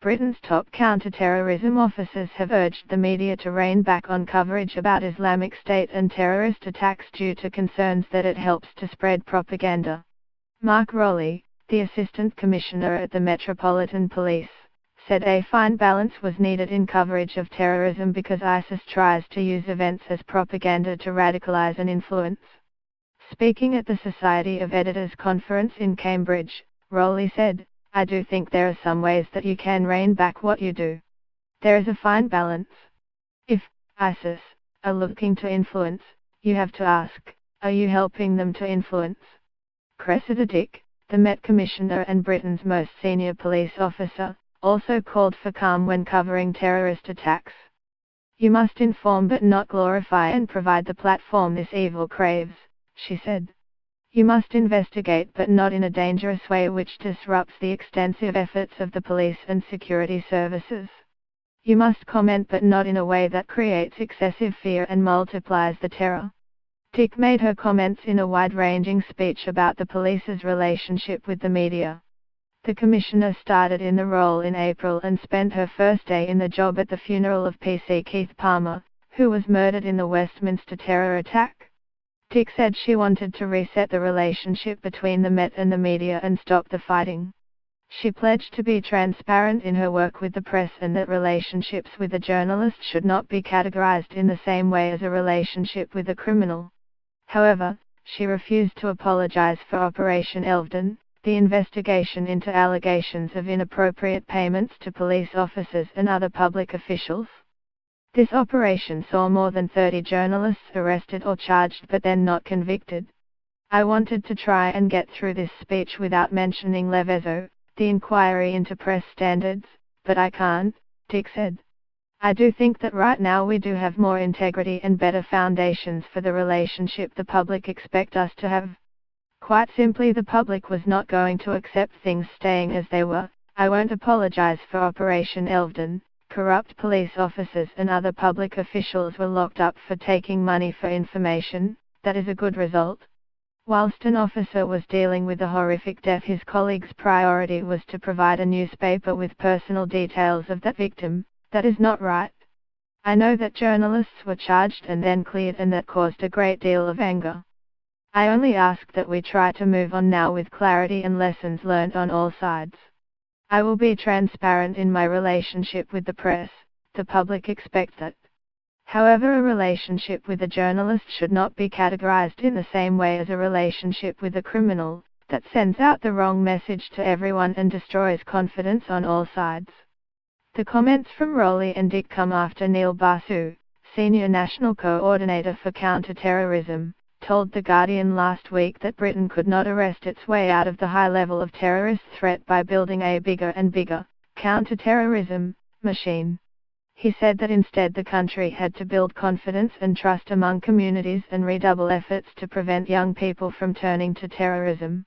Britain's top counter-terrorism officers have urged the media to rein back on coverage about Islamic State and terrorist attacks due to concerns that it helps to spread propaganda. Mark Rowley, the Assistant Commissioner at the Metropolitan Police, said a fine balance was needed in coverage of terrorism because ISIS tries to use events as propaganda to radicalize and influence. Speaking at the Society of Editors conference in Cambridge, Rowley said, "I do think there are some ways that you can rein back what you do. There is a fine balance. If ISIS are looking to influence, you have to ask, are you helping them to influence?" Cressida Dick, the Met Commissioner and Britain's most senior police officer, also called for calm when covering terrorist attacks. "You must inform but not glorify and provide the platform this evil craves," she said. "You must investigate but not in a dangerous way which disrupts the extensive efforts of the police and security services. You must comment but not in a way that creates excessive fear and multiplies the terror." Dick made her comments in a wide-ranging speech about the police's relationship with the media. The Commissioner started in the role in April and spent her first day in the job at the funeral of PC Keith Palmer, who was murdered in the Westminster terror attack. Dick said she wanted to reset the relationship between the Met and the media and stop the fighting. She pledged to be transparent in her work with the press and that relationships with a journalist should not be categorized in the same way as a relationship with a criminal. However, she refused to apologize for Operation Elvedon, the investigation into allegations of inappropriate payments to police officers and other public officials. This operation saw more than 30 journalists arrested or charged but then not convicted. "I wanted to try and get through this speech without mentioning Levezo, the inquiry into press standards, but I can't," Dick said. "I do think that right now we do have more integrity and better foundations for the relationship the public expect us to have. Quite simply, the public was not going to accept things staying as they were. I won't apologize for Operation Elvedon. Corrupt police officers and other public officials were locked up for taking money for information. That is a good result. Whilst an officer was dealing with a horrific death, his colleague's priority was to provide a newspaper with personal details of that victim. That is not right. I know that journalists were charged and then cleared, and that caused a great deal of anger. I only ask that we try to move on now with clarity and lessons learned on all sides. I will be transparent in my relationship with the press. The public expect that. However, a relationship with a journalist should not be categorized in the same way as a relationship with a criminal. That sends out the wrong message to everyone and destroys confidence on all sides." The comments from Rowley and Dick come after Neil Basu, Senior National Coordinator for Counter-Terrorism, told The Guardian last week that Britain could not arrest its way out of the high level of terrorist threat by building a bigger and bigger counter-terrorism machine. He said that instead the country had to build confidence and trust among communities and redouble efforts to prevent young people from turning to terrorism.